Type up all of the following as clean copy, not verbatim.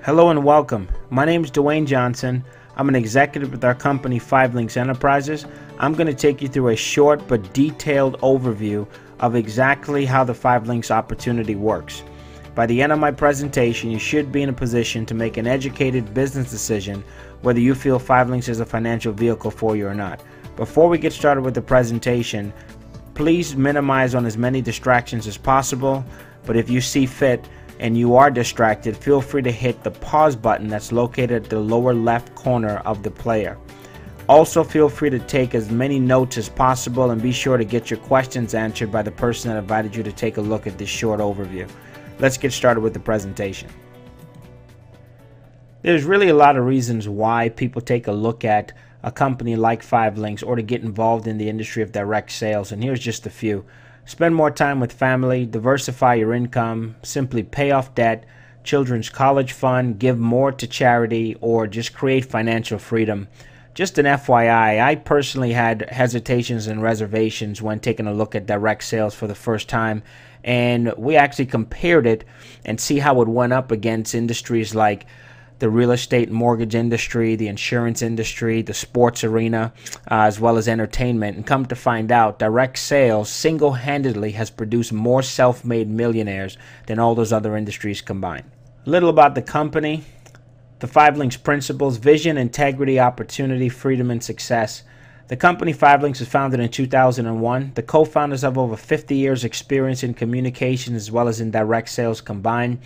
Hello and welcome. My name is Dwayne Johnson. I'm an executive with our company 5 Links Enterprises. I'm going to take you through a short but detailed overview of exactly how the 5 Links opportunity works. By the end of my presentation, you should be in a position to make an educated business decision whether you feel 5 Links is a financial vehicle for you or not. Before we get started with the presentation, please minimize on as many distractions as possible, but if you see fit and you are distracted, feel free to hit the pause button that's located at the lower left corner of the player. Also, feel free to take as many notes as possible and be sure to get your questions answered by the person that invited you to take a look at this short overview. Let's get started with the presentation. There's really a lot of reasons why people take a look at a company like 5 Links or to get involved in the industry of direct sales, and here's just a few. Spend more time with family, diversify your income, simply pay off debt, children's college fund, give more to charity, or just create financial freedom. Just an FYI, I personally had hesitations and reservations when taking a look at direct sales for the first time, and we actually compared it and see how it went up against industries like the real estate and mortgage industry, the insurance industry, the sports arena, as well as entertainment. And come to find out, direct sales single-handedly has produced more self-made millionaires than all those other industries combined. A little about the company. The 5 Links principles: vision, integrity, opportunity, freedom, and success. The company 5 Links was founded in 2001. The co-founders have over 50 years experience in communication as well as in direct sales combined.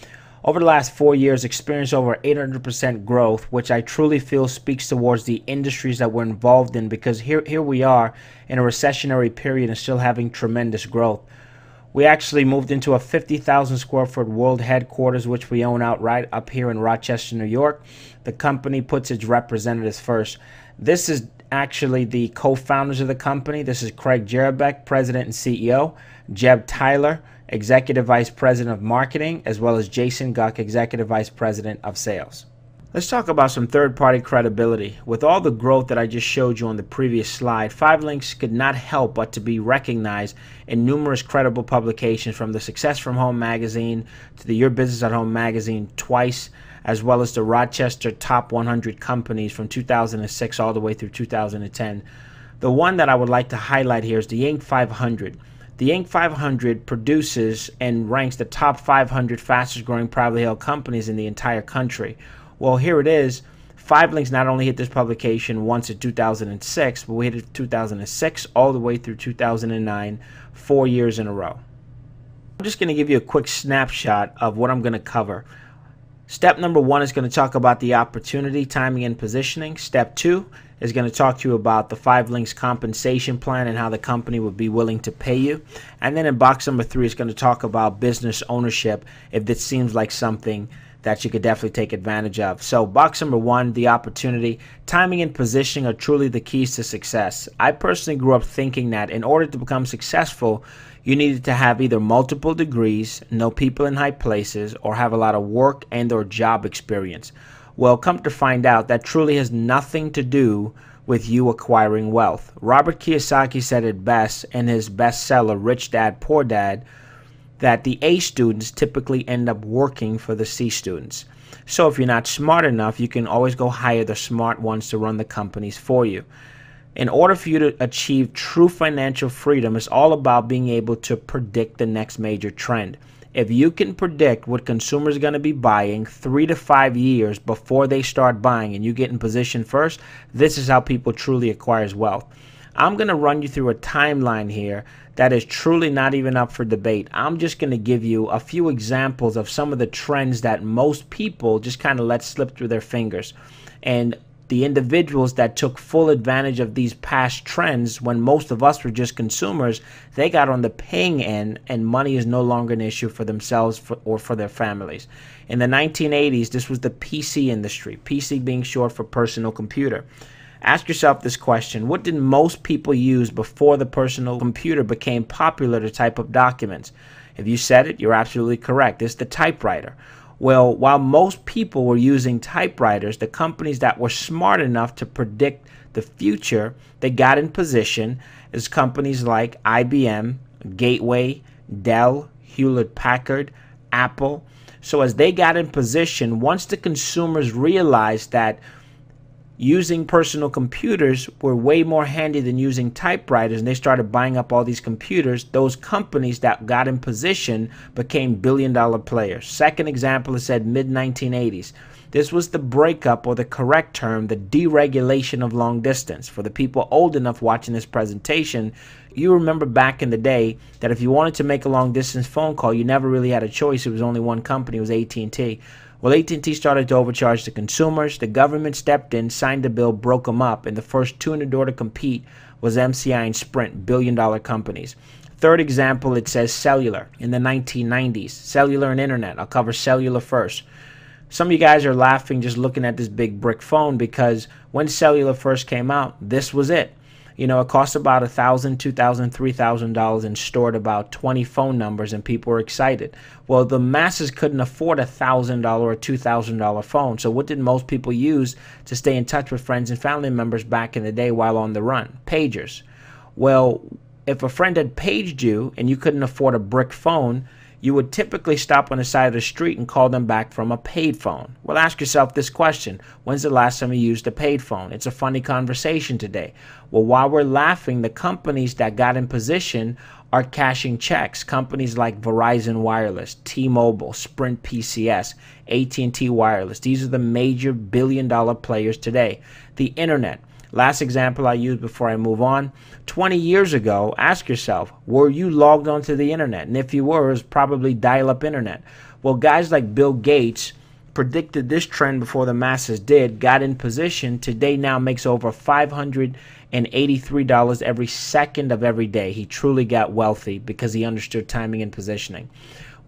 Over the last 4 years, experienced over 800% growth, which I truly feel speaks towards the industries that we're involved in, because here we are in a recessionary period and still having tremendous growth. We actually moved into a 50,000 square foot world headquarters, which we own outright up here in Rochester, New York. The company puts its representatives first. This is actually the co-founders of the company. This is Craig Jerabek, President and CEO, Jeb Tyler, Executive Vice President of Marketing, as well as Jason Guck, Executive Vice President of Sales. Let's talk about some third-party credibility. With all the growth that I just showed you on the previous slide, 5 Links could not help but to be recognized in numerous credible publications, from the Success from Home magazine to the Your Business at Home magazine twice, as well as the Rochester Top 100 Companies from 2006 all the way through 2010. The one that I would like to highlight here is the Inc. 500. The Inc. 500 produces and ranks the top 500 fastest growing privately held companies in the entire country. Well, here it is. 5 Links not only hit this publication once in 2006, but we hit it in 2006 all the way through 2009, 4 years in a row. I'm just going to give you a quick snapshot of what I'm going to cover. Step number 1 is going to talk about the opportunity, timing, and positioning. Step 2 is going to talk to you about the 5 Links compensation plan and how the company would be willing to pay you. And then in box number 3 is going to talk about business ownership, if this seems like something that you could definitely take advantage of. So box number 1, the opportunity, timing, and positioning are truly the keys to success. I personally grew up thinking that in order to become successful, you needed to have either multiple degrees, know people in high places, or have a lot of work and or job experience. Well, come to find out, that truly has nothing to do with you acquiring wealth. Robert Kiyosaki said it best in his bestseller, Rich Dad, Poor Dad, that the A students typically end up working for the C students. So if you're not smart enough, you can always go hire the smart ones to run the companies for you. In order for you to achieve true financial freedom, it's all about being able to predict the next major trend. If you can predict what consumers are going to be buying 3 to 5 years before they start buying, and you get in position first, this is how people truly acquire wealth. I'm going to run you through a timeline here that is truly not even up for debate. I'm just going to give you a few examples of some of the trends that most people just kind of let slip through their fingers. And the individuals that took full advantage of these past trends, when most of us were just consumers, they got on the paying end, and money is no longer an issue for themselves or for their families. In the 1980s, this was the PC industry, PC being short for personal computer. Ask yourself this question: what did most people use before the personal computer became popular to type up documents? If you said it, you're absolutely correct. It's the typewriter. Well, while most people were using typewriters, the companies that were smart enough to predict the future, they got in position as companies like IBM, Gateway, Dell, Hewlett-Packard, Apple. So as they got in position, once the consumers realized that using personal computers were way more handy than using typewriters, and they started buying up all these computers, those companies that got in position became billion-dollar players. Second example is said mid-1980s. This was the breakup, or the correct term, the deregulation of long distance. For the people old enough watching this presentation, you remember back in the day that if you wanted to make a long distance phone call, you never really had a choice. It was only one company. It was AT&T. Well, AT&T started to overcharge the consumers. The government stepped in, signed a bill, broke them up, and the first two in the door to compete was MCI and Sprint, billion-dollar companies. Third example, it says cellular in the 1990s. Cellular and internet. I'll cover cellular first. Some of you guys are laughing just looking at this big brick phone, because when cellular first came out, this was it. You know, it cost about $1,000, $2,000, $3,000 and stored about 20 phone numbers, and people were excited. Well, the masses couldn't afford $1,000 or $2,000 phone. So what did most people use to stay in touch with friends and family members back in the day while on the run? Pagers. Well, if a friend had paged you and you couldn't afford a brick phone, you would typically stop on the side of the street and call them back from a paid phone. Well, ask yourself this question. When's the last time you used a paid phone? It's a funny conversation today. Well, while we're laughing, the companies that got in position are cashing checks. Companies like Verizon Wireless, T-Mobile, Sprint PCS, AT&T Wireless. These are the major billion-dollar players today. The internet. Last example I use before I move on. 20 years ago, ask yourself, were you logged onto the internet? And if you were, it was probably dial-up internet. Well, guys like Bill Gates predicted this trend before the masses did, got in position. Today now makes over $583 every second of every day. He truly got wealthy because he understood timing and positioning.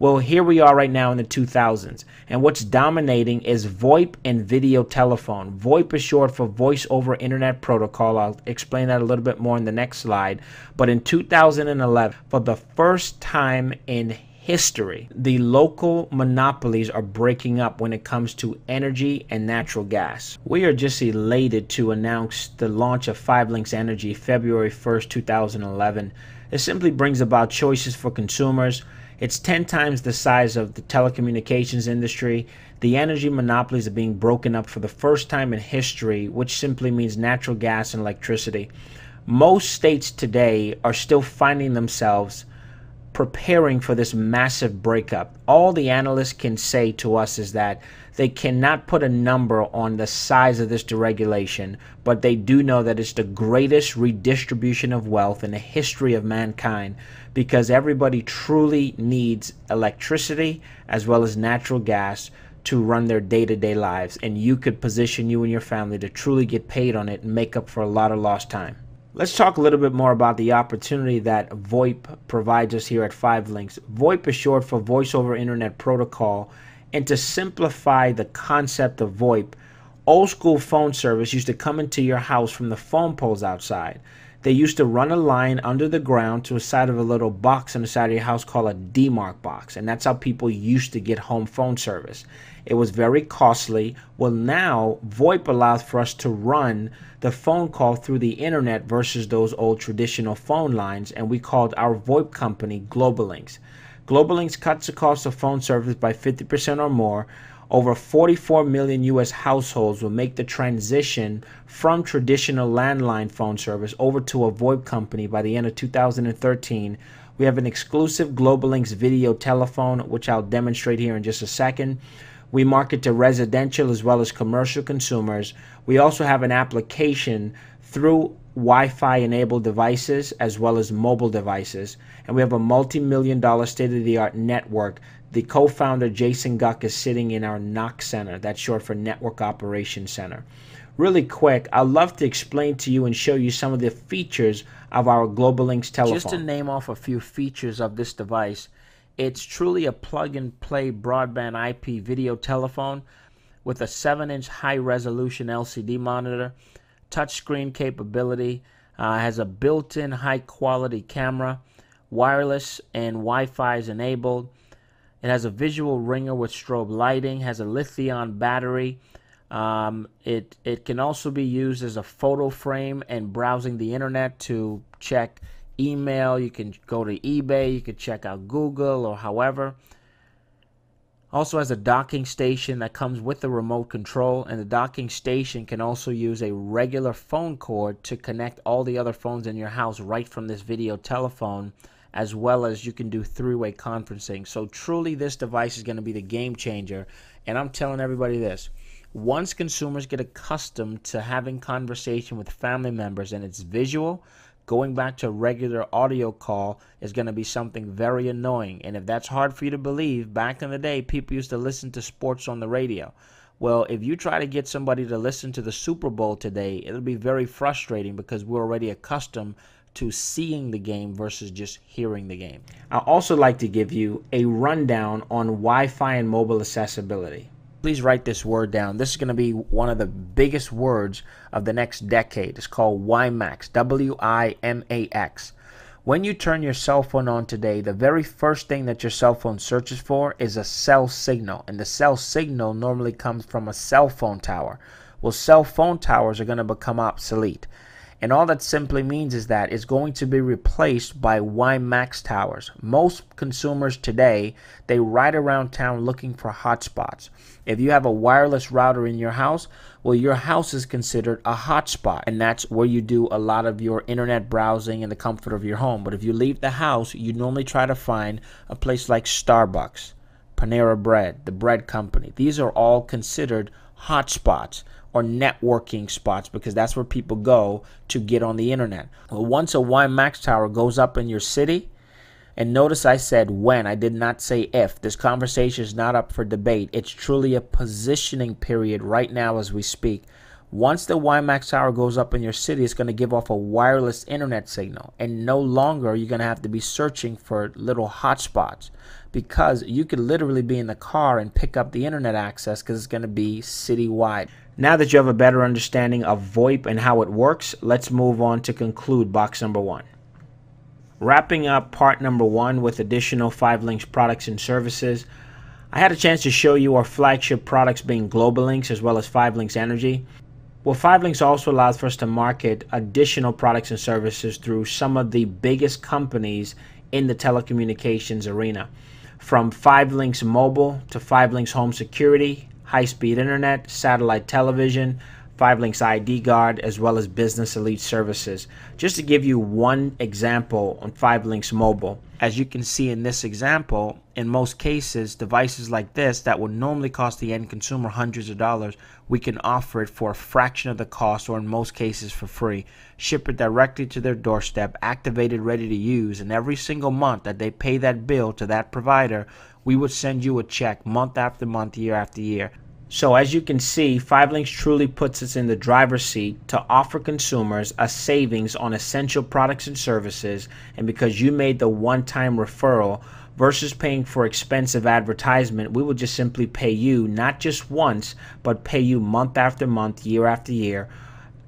Well, here we are right now in the 2000s, and what's dominating is VoIP and video telephone. VoIP is short for Voice over Internet Protocol. I'll explain that a little bit more in the next slide. But in 2011, for the first time in history, the local monopolies are breaking up when it comes to energy and natural gas. We are just elated to announce the launch of 5LINX Energy February 1st, 2011. It simply brings about choices for consumers. It's 10 times the size of the telecommunications industry. The energy monopolies are being broken up for the first time in history, which simply means natural gas and electricity. Most states today are still finding themselves preparing for this massive breakup. All the analysts can say to us is that they cannot put a number on the size of this deregulation, but they do know that it's the greatest redistribution of wealth in the history of mankind, because everybody truly needs electricity as well as natural gas to run their day-to-day lives, and you could position you and your family to truly get paid on it and make up for a lot of lost time. Let's talk a little bit more about the opportunity that VoIP provides us here at 5LINX. VoIP is short for Voice over Internet Protocol, and to simplify the concept of VoIP, old school phone service used to come into your house from the phone poles outside. They used to run a line under the ground to the side of a little box on the side of your house called a DMARC box, and that's how people used to get home phone service. It was very costly. Well, now VoIP allows for us to run the phone call through the internet versus those old traditional phone lines, and we called our VoIP company GlobaLinks. GlobaLinks cuts the cost of phone service by 50% or more. Over 44 million U.S. households will make the transition from traditional landline phone service over to a VoIP company by the end of 2013. We have an exclusive GlobaLinks video telephone, which I'll demonstrate here in just a second. We market to residential as well as commercial consumers. We also have an application through Wi-Fi enabled devices as well as mobile devices. And we have a multi-million-dollar state-of-the-art network. The co-founder, Jason Guck, is sitting in our NOC Center. That's short for Network Operations Center. Really quick, I'd love to explain to you and show you some of the features of our GlobaLinks telephone. Just to name off a few features of this device, it's truly a plug-and-play broadband IP video telephone with a 7-inch high-resolution LCD monitor, touchscreen capability, has a built-in high-quality camera, wireless and Wi-Fi is enabled. It has a visual ringer with strobe lighting, has a lithium battery. It can also be used as a photo frame and browsing the internet to check email. You can go to eBay, you can check out Google or however. Also has a docking station that comes with a remote control, and the docking station can also use a regular phone cord to connect all the other phones in your house right from this video telephone, as well as you can do three-way conferencing. So truly this device is going to be the game changer, and I'm telling everybody this. Once consumers get accustomed to having conversation with family members and it's visual, going back to a regular audio call is going to be something very annoying. And if that's hard for you to believe, back in the day, people used to listen to sports on the radio. Well, if you try to get somebody to listen to the Super Bowl today, it'll be very frustrating because we're already accustomed to seeing the game versus just hearing the game. I'd also like to give you a rundown on Wi-Fi and mobile accessibility. Please write this word down. This is going to be one of the biggest words of the next decade. It's called WiMAX, W-I-M-A-X. When you turn your cell phone on today, the very first thing that your cell phone searches for is a cell signal. And the cell signal normally comes from a cell phone tower. Well, cell phone towers are going to become obsolete. And all that simply means is that it's going to be replaced by WiMAX towers. Most consumers today, they ride around town looking for hotspots. If you have a wireless router in your house, well, your house is considered a hotspot. And that's where you do a lot of your internet browsing in the comfort of your home. But if you leave the house, you normally try to find a place like Starbucks, Panera Bread, the bread company. These are all considered hotspots or networking spots because that's where people go to get on the internet. Well, once a WiMAX tower goes up in your city, and notice I said when, I did not say if. This conversation is not up for debate. It's truly a positioning period right now as we speak. Once the WiMAX tower goes up in your city, it's going to give off a wireless internet signal. And no longer are you going to have to be searching for little hotspots because you could literally be in the car and pick up the internet access because it's going to be citywide. Now that you have a better understanding of VoIP and how it works, let's move on to conclude box number 1. Wrapping up part number 1 with additional 5LINX products and services, I had a chance to show you our flagship products being GlobalLinks as well as 5LINX Energy. Well, 5LINX also allows for us to market additional products and services through some of the biggest companies in the telecommunications arena. From 5LINX Mobile to 5LINX Home Security, high-speed internet, satellite television, 5LINX ID Guard, as well as Business Elite services. Just to give you one example on 5LINX Mobile, as you can see in this example, in most cases, devices like this that would normally cost the end consumer hundreds of dollars, we can offer it for a fraction of the cost, or in most cases for free. Ship it directly to their doorstep, activated, ready to use, and every single month that they pay that bill to that provider, we would send you a check month after month, year after year. So as you can see, 5LINX truly puts us in the driver's seat to offer consumers a savings on essential products and services, and because you made the one-time referral versus paying for expensive advertisement, we will just simply pay you not just once, but pay you month after month, year after year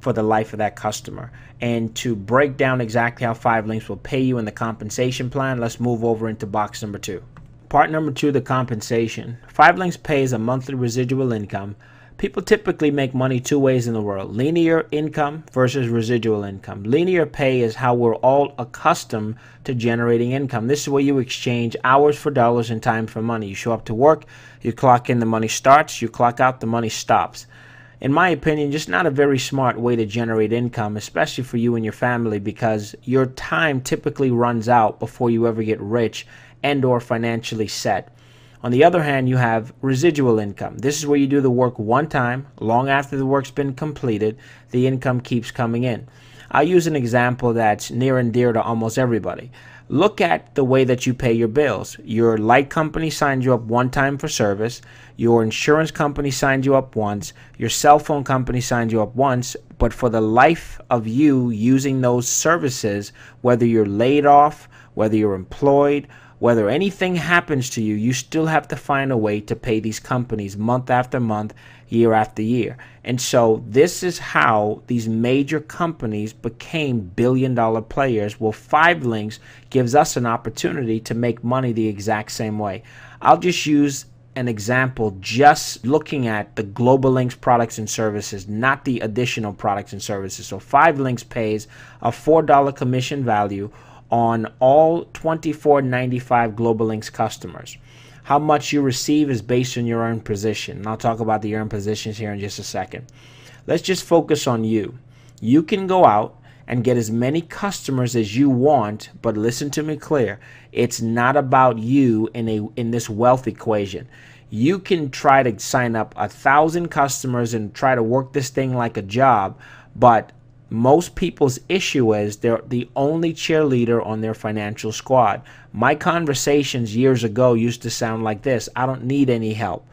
for the life of that customer. And to break down exactly how 5LINX will pay you in the compensation plan, let's move over into box number 2. Part number 2, the compensation. 5LINX pays a monthly residual income. People typically make money two ways in the world: linear income versus residual income. Linear pay is how we're all accustomed to generating income. This is where you exchange hours for dollars and time for money. You show up to work, you clock in, the money starts, you clock out, the money stops. In my opinion, just not a very smart way to generate income, especially for you and your family, because your time typically runs out before you ever get rich and or financially set. On the other hand, you have residual income. This is where you do the work one time. Long after the work's been completed, the income keeps coming in. I'll use an example that's near and dear to almost everybody. Look at the way that you pay your bills. Your light company signs you up one time for service. Your insurance company signs you up once. Your cell phone company signs you up once. But for the life of you using those services, whether you're laid off, whether you're employed, whether anything happens to you, you still have to find a way to pay these companies month after month, year after year. And so this is how these major companies became billion-dollar players. Well, 5LINX gives us an opportunity to make money the exact same way. I'll just use an example, just looking at the GlobalLinks products and services, not the additional products and services. So 5LINX pays a $4 commission value on all 24.95 GlobalLinks customers. How much you receive is based on your earned position. And I'll talk about the earned positions here in just a second. Let's just focus on you. You can go out and get as many customers as you want, but listen to me clear. It's not about you in this wealth equation. You can try to sign up 1,000 customers and try to work this thing like a job, but most people's issue is they're the only cheerleader on their financial squad. My conversations years ago used to sound like this: I don't need any help.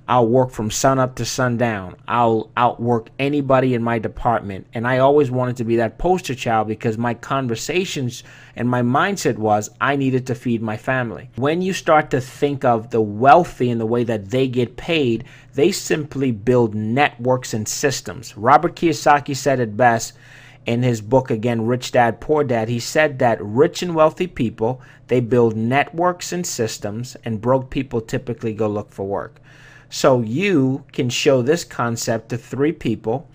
I'll work from sun up to sundown. I'll outwork anybody in my department. And I always wanted to be that poster child because my conversations and my mindset was I needed to feed my family. When you start to think of the wealthy and the way that they get paid, they simply build networks and systems. Robert Kiyosaki said it best in his book, again, Rich Dad, Poor Dad. He said that rich and wealthy people, they build networks and systems, and broke people typically go look for work. So you can show this concept to 3 people.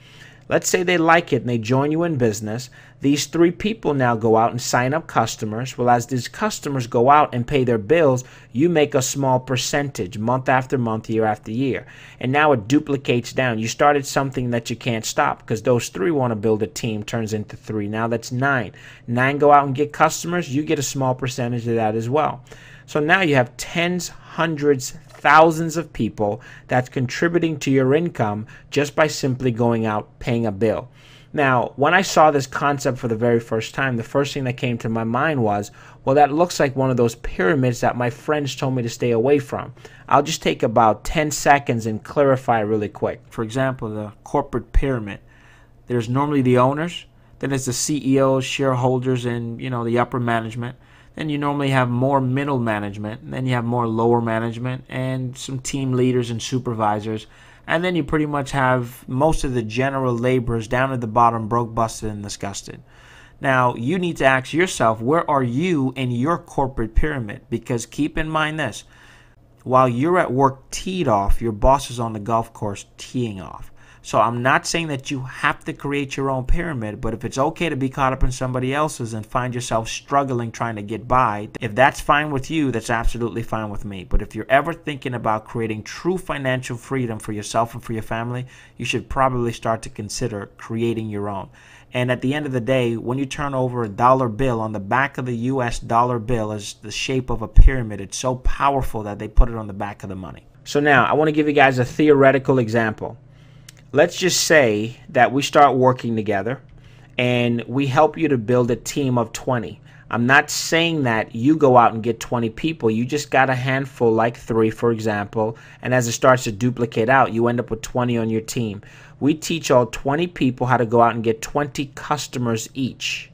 Let's say they like it and they join you in business. These 3 people now go out and sign up customers. Well, as these customers go out and pay their bills, you make a small percentage month after month, year after year. And now it duplicates down. You started something that you can't stop because those 3 want to build a team, turns into 3. Now that's 9. 9 go out and get customers. You get a small percentage of that as well. So now you have tens, hundreds, thousands of people that's contributing to your income just by simply going out paying a bill. Now, when I saw this concept for the very first time, the first thing that came to my mind was, well, that looks like one of those pyramids that my friends told me to stay away from. I'll just take about 10 seconds and clarify really quick. For example, the corporate pyramid. There's normally the owners, then there's the CEOs, shareholders, and the upper management. Then you normally have more middle management, and then you have more lower management and some team leaders and supervisors. And then you pretty much have most of the general laborers down at the bottom, broke, busted, and disgusted. Now, you need to ask yourself, where are you in your corporate pyramid? Because keep in mind this, while you're at work teed off, your boss is on the golf course teeing off. So I'm not saying that you have to create your own pyramid, but if it's okay to be caught up in somebody else's and find yourself struggling trying to get by, if that's fine with you, that's absolutely fine with me. But if you're ever thinking about creating true financial freedom for yourself and for your family, you should probably start to consider creating your own. And at the end of the day, when you turn over a dollar bill, on the back of the US dollar bill is the shape of a pyramid. It's so powerful that they put it on the back of the money. So now I want to give you guys a theoretical example. Let's just say that we start working together and we help you to build a team of 20. I'm not saying that you go out and get 20 people. You just got a handful, like 3, for example, and as it starts to duplicate out, you end up with 20 on your team. We teach all 20 people how to go out and get 20 customers each.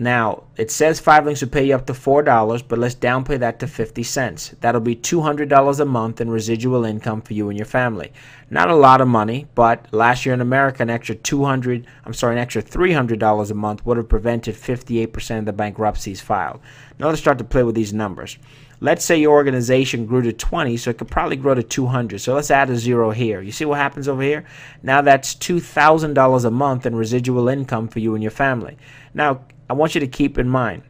Now, it says 5 Links will pay you up to $4, but let's downplay that to 50 cents. That'll be $200 a month in residual income for you and your family. Not a lot of money, but last year in America, an extra $300 a month would have prevented 58% of the bankruptcies filed. Now let's start to play with these numbers. Let's say your organization grew to 20, so it could probably grow to 200. So let's add a 0 here. You see what happens over here? Now that's $2,000 a month in residual income for you and your family. Now, I want you to keep in mind,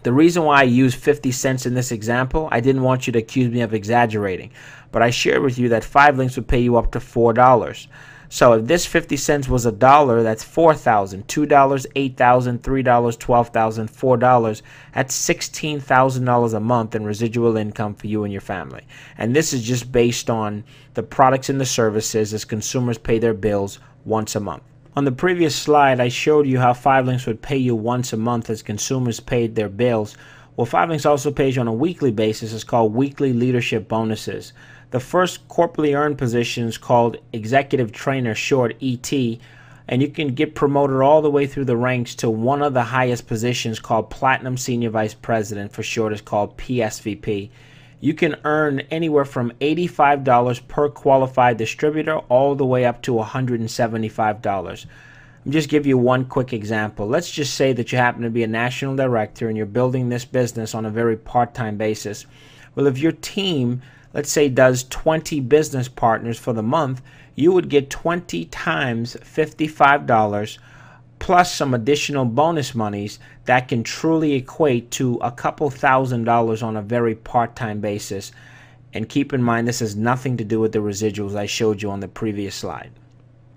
the reason why I use 50 cents in this example, I didn't want you to accuse me of exaggerating, but I shared with you that 5 Links would pay you up to $4. So if this 50 cents was $1, that's $4,000, $2, $8,000, $3, $12,000, $4. That's $16,000 a month in residual income for you and your family. And this is just based on the products and the services as consumers pay their bills once a month. On the previous slide, I showed you how 5 Links would pay you once a month as consumers paid their bills. Well, 5 Links also pays you on a weekly basis. It's called weekly leadership bonuses. The first corporately earned position is called executive trainer, short ET, and you can get promoted all the way through the ranks to one of the highest positions called platinum senior vice president, for short is called PSVP. You can earn anywhere from $85 per qualified distributor all the way up to $175. I'll just give you one quick example. Let's just say that you happen to be a national director and you're building this business on a very part-time basis. Well, if your team, let's say, does 20 business partners for the month, you would get 20 times $55 plus some additional bonus monies that can truly equate to a couple $1,000s on a very part-time basis. And keep in mind, this has nothing to do with the residuals I showed you on the previous slide.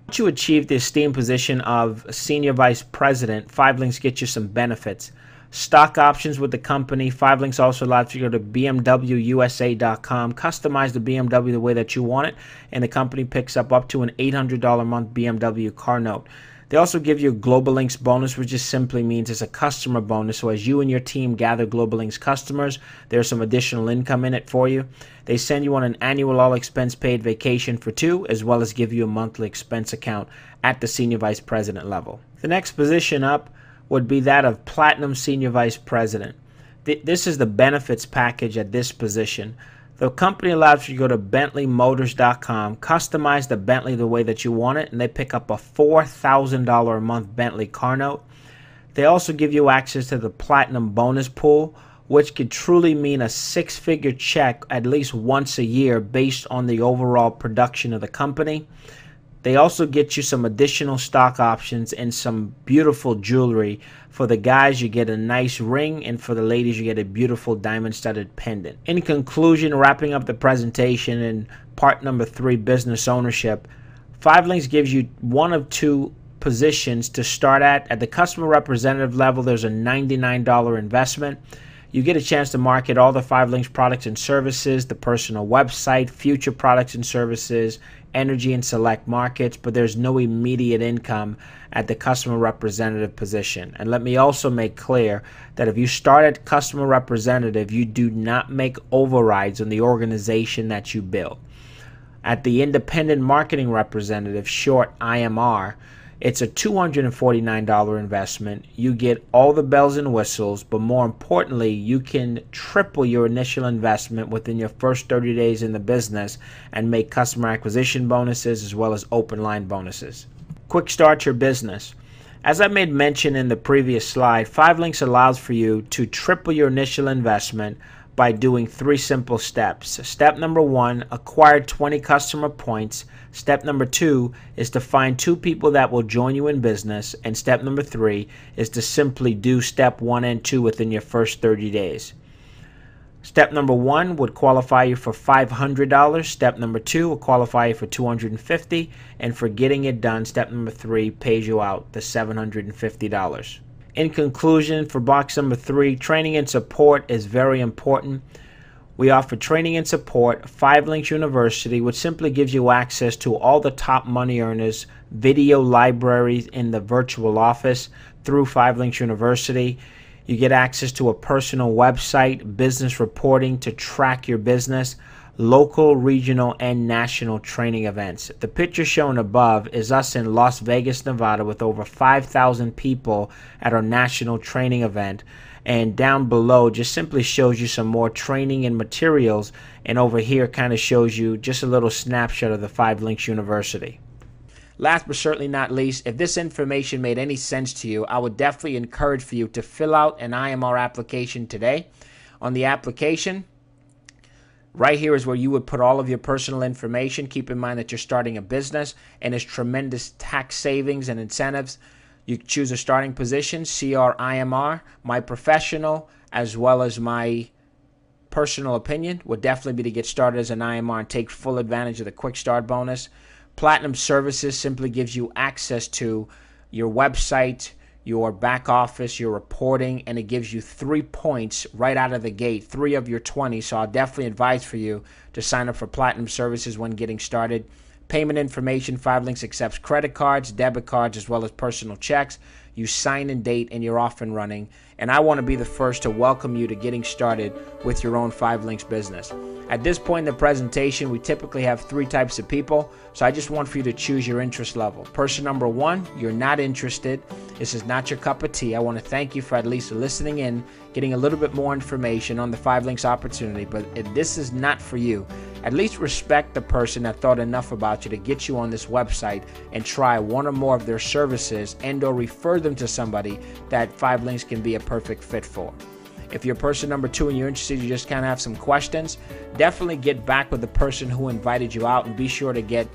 Once you achieve the esteemed position of Senior Vice President, 5LINX gets you some benefits. Stock options with the company. 5LINX also allows you to go to BMWUSA.com, customize the BMW the way that you want it, and the company picks up to an $800 a month BMW car note. They also give you a Global Links bonus, which just simply means it's a customer bonus. So as you and your team gather Global Links customers, there's some additional income in it for you. They send you on an annual all-expense paid vacation for 2, as well as give you a monthly expense account at the Senior Vice President level. The next position up would be that of Platinum Senior Vice President. This is the benefits package at this position. The company allows you to go to BentleyMotors.com, customize the Bentley the way that you want it, and they pick up a $4,000 a month Bentley car note. They also give you access to the Platinum Bonus Pool, which could truly mean a 6-figure check at least once a year based on the overall production of the company. They also get you some additional stock options and some beautiful jewelry. For the guys, you get a nice ring, and for the ladies, you get a beautiful diamond-studded pendant. In conclusion, wrapping up the presentation in part number 3, business ownership, 5LINX gives you one of 2 positions to start at. At the customer representative level, there's a $99 investment. You get a chance to market all the 5LINX products and services, the personal website, future products and services, energy and select markets, but there's no immediate income at the customer representative position. And let me also make clear that if you start at customer representative, you do not make overrides on the organization that you build. At the independent marketing representative, short IMR, it's a $249 investment. You get all the bells and whistles, but more importantly, you can triple your initial investment within your first 30 days in the business and make customer acquisition bonuses as well as open line bonuses. Quick start your business. As I made mention in the previous slide, 5LINX allows for you to triple your initial investment by doing 3 simple steps. Step number 1, acquire 20 customer points. Step number 2 is to find 2 people that will join you in business. And step number 3 is to simply do step 1 and 2 within your first 30 days. Step number 1 would qualify you for $500. Step number 2 will qualify you for $250. And for getting it done, step number 3 pays you out the $750. In conclusion, for box number 3, training and support is very important. We offer training and support, 5LINX University, which simply gives you access to all the top money earners, video libraries in the virtual office through 5LINX University. You get access to a personal website, business reporting to track your business, local, regional, and national training events. The picture shown above is us in Las Vegas, Nevada with over 5,000 people at our national training event. And down below just simply shows you some more training and materials. And over here kind of shows you just a little snapshot of the 5LINX University. Last but certainly not least, if this information made any sense to you, I would definitely encourage for you to fill out an IMR application today. On the application, right here is where you would put all of your personal information. Keep in mind that you're starting a business and there's tremendous tax savings and incentives. You choose a starting position, CRIMR, my professional, as well as my personal opinion would definitely be to get started as an IMR and take full advantage of the quick start bonus. Platinum Services simply gives you access to your website, your back office, your reporting, and it gives you 3 points right out of the gate, 3 of your 20. So I'll definitely advise for you to sign up for Platinum Services when getting started. Payment information, 5LINX accepts credit cards, debit cards, as well as personal checks. You sign and date and you're off and running. And I want to be the first to welcome you to getting started with your own 5LINX business. At this point in the presentation, we typically have 3 types of people. So I just want for you to choose your interest level. Person number 1, you're not interested. This is not your cup of tea. I want to thank you for at least listening in, getting a little bit more information on the 5LINX opportunity. But if this is not for you, at least respect the person that thought enough about you to get you on this website and try one or more of their services and or refer them to somebody that 5LINX can be a perfect fit for. If you're person number 2 and you're interested, you just kind of have some questions, definitely get back with the person who invited you out and be sure to get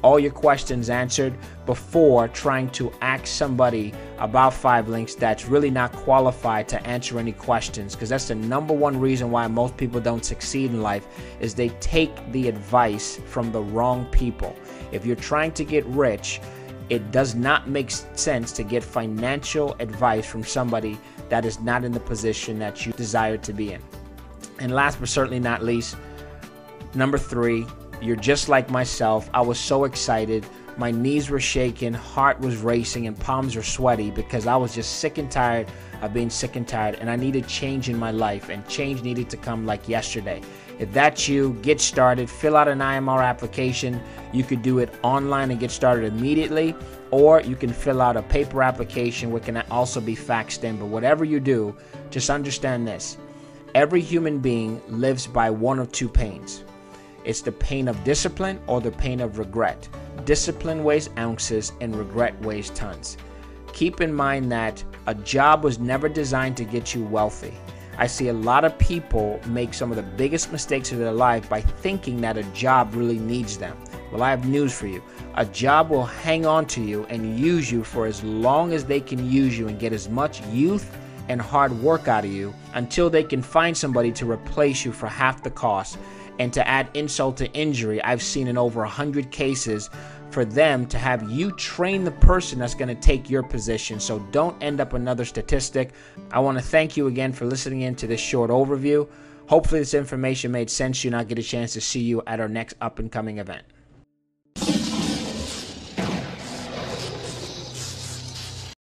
all your questions answered before trying to ask somebody about 5 links that's really not qualified to answer any questions, because that's the number one reason why most people don't succeed in life, is they take the advice from the wrong people. If you're trying to get rich, it does not make sense to get financial advice from somebody that is not in the position that you desire to be in. And last but certainly not least, number 3, you're just like myself. I was so excited. My knees were shaking, heart was racing, and palms were sweaty because I was just sick and tired of being sick and tired, and I needed change in my life, and change needed to come like yesterday. If that's you, get started. Fill out an IMR application. You could do it online and get started immediately, or you can fill out a paper application which can also be faxed in. But whatever you do, just understand this. Every human being lives by one of two pains. It's the pain of discipline or the pain of regret. Discipline weighs ounces and regret weighs tons. Keep in mind that a job was never designed to get you wealthy. I see a lot of people make some of the biggest mistakes of their life by thinking that a job really needs them. Well, I have news for you. A job will hang on to you and use you for as long as they can use you and get as much youth and hard work out of you until they can find somebody to replace you for half the cost. And to add insult to injury, I've seen in over 100 cases for them to have you train the person that's going to take your position. So don't end up another statistic. I want to thank you again for listening in to this short overview. Hopefully this information made sense to you and I'll get a chance to see you at our next up and coming event.